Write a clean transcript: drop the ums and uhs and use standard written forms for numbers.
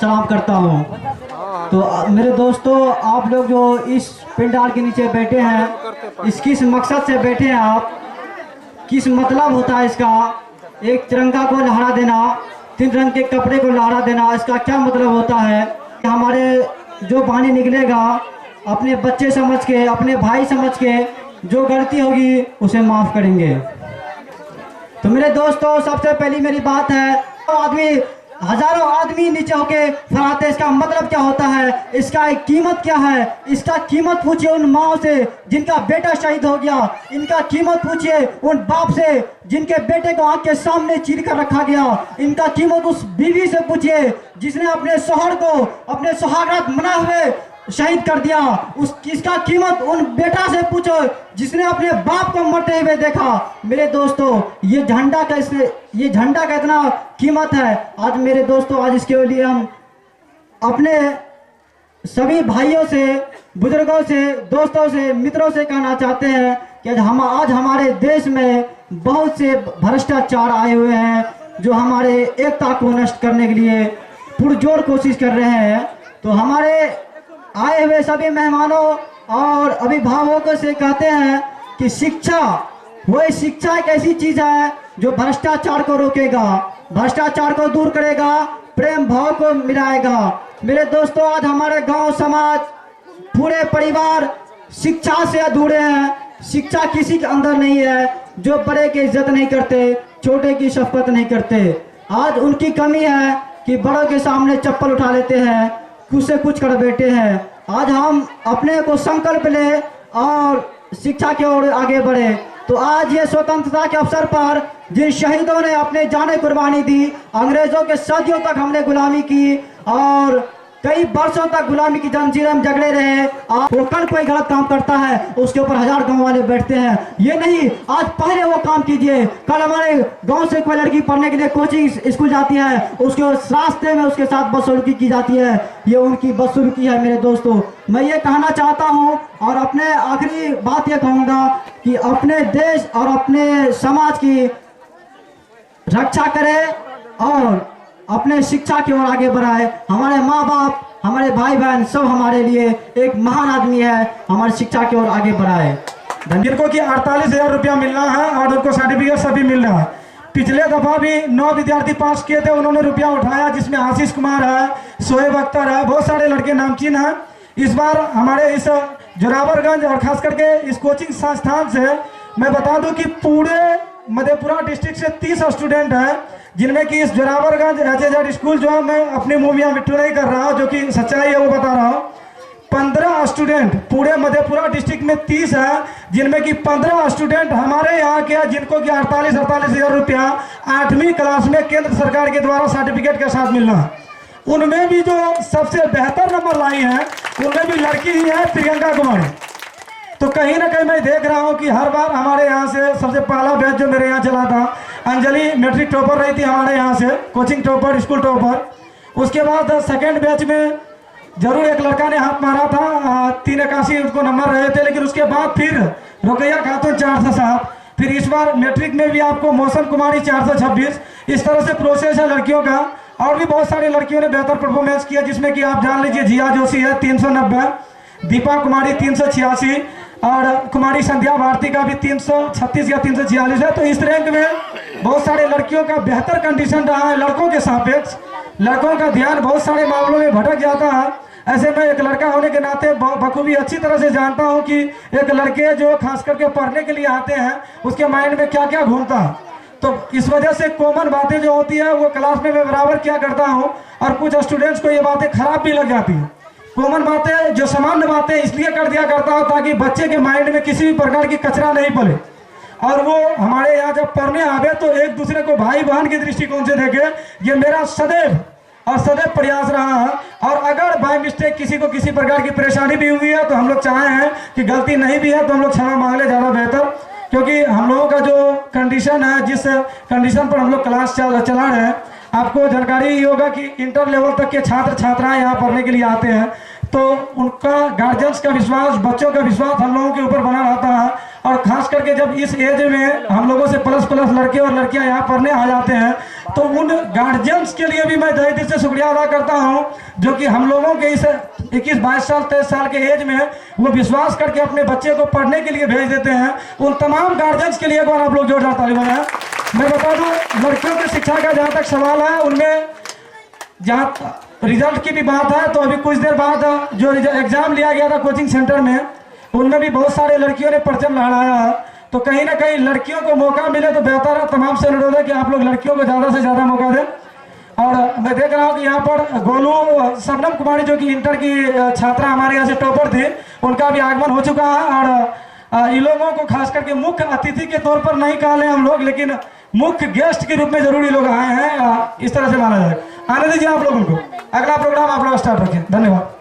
सलाम करता हूँ। तो मेरे दोस्तों, आप लोग जो इस पंडाल के नीचे बैठे हैं, इस किस मकसद से बैठे हैं आप, किस मतलब होता है इसका? एक तिरंगा को लहरा देना, 3 रंग के कपड़े को लहरा देना, इसका क्या मतलब होता है? हमारे जो पानी निकलेगा, अपने बच्चे समझ के, अपने भाई समझ के, जो गलती होगी उसे माफ़ करेंगे। तो मेरे दोस्तों, सबसे पहली मेरी बात है, हजारों आदमी नीचे होके फराते, इसका मतलब क्या होता है? इसका एक कीमत क्या है? इसका कीमत पूछिए उन माओ से जिनका बेटा शहीद हो गया। इनका कीमत पूछिए उन बाप से जिनके बेटे को आंख के सामने चीर कर रखा गया। इनका कीमत उस बीवी से पूछिए जिसने अपने शौहर को अपने सुहागरात मना हुए शहीद कर दिया। इसका कीमत उन बेटा से पूछो जिसने अपने बाप को मरते हुए देखा। मेरे दोस्तों, ये झंडा का इतना कीमत है। आज मेरे दोस्तों, आज इसके लिए हम अपने सभी भाइयों से, बुजुर्गों से, दोस्तों से, मित्रों से कहना चाहते हैं कि आज हमारे देश में बहुत से भ्रष्टाचार आए हुए हैं जो हमारे एकता को नष्ट करने के लिए पुरजोर कोशिश कर रहे हैं। तो हमारे आए हुए सभी मेहमानों और अभिभावकों से कहते हैं कि शिक्षा एक ऐसी चीज है जो भ्रष्टाचार को रोकेगा, भ्रष्टाचार को दूर करेगा, प्रेम भाव को मिलाएगा। मेरे दोस्तों, आज हमारे गांव समाज, पूरे परिवार शिक्षा से अधूरे हैं। शिक्षा किसी के अंदर नहीं है। जो बड़े की इज्जत नहीं करते, छोटे की शफकत नहीं करते। आज उनकी कमी है कि बड़ों के सामने चप्पल उठा लेते हैं, कुछ से कुछ कर बैठे हैं। आज हम अपने को संकल्प ले और शिक्षा की ओर आगे बढ़े। तो आज ये स्वतंत्रता के अवसर पर जिन शहीदों ने अपने जाने कुर्बानी दी, अंग्रेजों के सदियों तक हमने गुलामी की और कई वर्षों तक गुलामी की जंजीरें में जगड़े रहे। वो कल कोई गलत काम करता है, उसके ऊपर 1000 गांव वाले बैठते हैं। ये नहीं, आज पहले वो काम कीजिए। कल हमारे गांव से कोई लड़की पढ़ने के लिए कोचिंग स्कूल जाती है, उसके रास्ते में उसके साथ बदसलूकी की जाती है। ये उनकी बदसलूकी है। मेरे दोस्तों, मैं ये कहना चाहता हूँ और अपने आखिरी बात ये कहूँगा कि अपने देश और अपने समाज की रक्षा करें और अपने शिक्षा की ओर आगे बढ़ाए। हमारे माँ बाप, हमारे भाई बहन सब हमारे लिए एक महान आदमी है। हमारी शिक्षा की ओर आगे बढ़ाए। जिनको कि 48,000 रुपया मिलना है और उनको सर्टिफिकेट सभी मिल रहा है। पिछले दफा भी 9 विद्यार्थी पास किए थे, उन्होंने रुपया उठाया, जिसमें आशीष कुमार है, शोएब अख्तर है, बहुत सारे लड़के नामचीन हैं। इस बार हमारे इस जोरावरगंज और खास करके इस कोचिंग संस्थान से मैं बता दूं कि पूरे मधेपुरा डिस्ट्रिक्ट से 30 स्टूडेंट हैं, जिनमें कि इस जोरावरगंज HZ स्कूल जो है, मैं अपनी मूवियाँ मिट्टू नहीं कर रहा हूँ, जो कि सच्चाई है वो बता रहा हूँ। 15 स्टूडेंट पूरे मधेपुरा डिस्ट्रिक्ट में 30 है, जिनमें कि 15 स्टूडेंट हमारे यहाँ के, जिनको कि 48,000 रुपया 8वीं क्लास में केंद्र सरकार के द्वारा सर्टिफिकेट के साथ मिलना है। उनमें भी जो सबसे बेहतर नंबर लाई है, उनमें भी लड़की ही है, प्रियंका कुमारी। तो कहीं ना कहीं मैं देख रहा हूं कि हर बार हमारे यहाँ से सबसे पहला बैच जो मेरे यहाँ चला था, अंजलि मैट्रिक टॉपर रही थी हमारे यहाँ से, कोचिंग टॉपर, स्कूल टॉपर। उसके बाद सेकंड बैच में जरूर एक लड़का ने हाथ मारा था, 381 उसको नंबर रहे थे, लेकिन उसके बाद फिर रुकैया खातून 407। फिर इस बार मैट्रिक में भी आपको मौसम कुमारी 426। इस तरह से प्रोसेस है लड़कियों का। और भी बहुत सारी लड़कियों ने बेहतर परफॉर्मेंस किया, जिसमें कि आप जान लीजिए जिया जोशी है 390, दीपा कुमारी 386 और कुमारी संध्या भारती का भी 336 या 346 है। तो इस रैंक में बहुत सारे लड़कियों का बेहतर कंडीशन रहा है लड़कों के सापेक्ष। लड़कों का ध्यान बहुत सारे मामलों में भटक जाता है। ऐसे में एक लड़का होने के नाते बखूबी अच्छी तरह से जानता हूं कि एक लड़के जो खास करके पढ़ने के लिए आते हैं, उसके माइंड में क्या क्या घूमता है। तो इस वजह से कॉमन बातें जो होती है वो क्लास में मैं बराबर क्या करता हूँ, और कुछ स्टूडेंट्स को ये बातें खराब भी लग जाती हैं। कॉमन बातें जो सामान्य बातें इसलिए कर दिया करता हूँ ताकि बच्चे के माइंड में किसी भी प्रकार की कचरा नहीं पड़े, और वो हमारे यहाँ जब पढ़ने आवे तो एक दूसरे को भाई बहन के दृष्टिकोण से देखे। ये मेरा सदैव प्रयास रहा है। और अगर बाय मिस्टेक किसी को किसी प्रकार की परेशानी भी हुई है तो हम लोग चाहे हैं कि गलती नहीं भी है तो हम लोग क्षमा मांग ले, ज़्यादा बेहतर। क्योंकि हम लोगों का जो कंडीशन है, जिस कंडीशन पर हम लोग क्लास चला रहे हैं, आपको जानकारी ही होगा कि इंटर लेवल तक के छात्र छात्राएं यहाँ पढ़ने के लिए आते हैं। तो उनका गार्जियंस का विश्वास, बच्चों का विश्वास हम लोगों के ऊपर बना रहता है। और खास करके जब इस एज में हम लोगों से प्लस लड़के और लड़कियां यहाँ पढ़ने आ जाते हैं, तो उन गार्जियंस के लिए भी मैं तहे दिल से शुक्रिया अदा करता हूँ, जो कि हम लोगों के इस 21-22 साल 23 साल के एज में वो विश्वास करके अपने बच्चे को पढ़ने के लिए भेज देते हैं। उन तमाम गार्जियंस के लिए एक बार आप लोग जोरदार ताली बजाएं। मैं बता दूं, लड़कियों की शिक्षा का जहाँ तक सवाल है, उनमें जहाँ रिजल्ट की भी बात है, तो अभी कुछ देर बाद जो एग्जाम लिया गया था कोचिंग सेंटर में, उनमें भी बहुत सारे लड़कियों ने परचम लहराया है। तो कहीं ना कहीं लड़कियों को मौका मिले तो बेहतर है। तमाम से अनुरोध है कि आप लोग लड़कियों को ज़्यादा से ज़्यादा मौका दें। और मैं देख रहा हूँ कि यहाँ पर गोलू शबनम कुमारी, जो कि इंटर की छात्रा हमारे यहाँ से टॉपर थी, उनका भी आगमन हो चुका है। और इन लोगों को खास करके मुख्य अतिथि के तौर पर नहीं कहा लें हम लोग, लेकिन मुख्य गेस्ट के रूप में जरूर ये लोग आए हैं, इस तरह से माना जाए। आने दीजिए आप लोगों को। अगला प्रोग्राम आप लोग स्टार्ट रखें। धन्यवाद।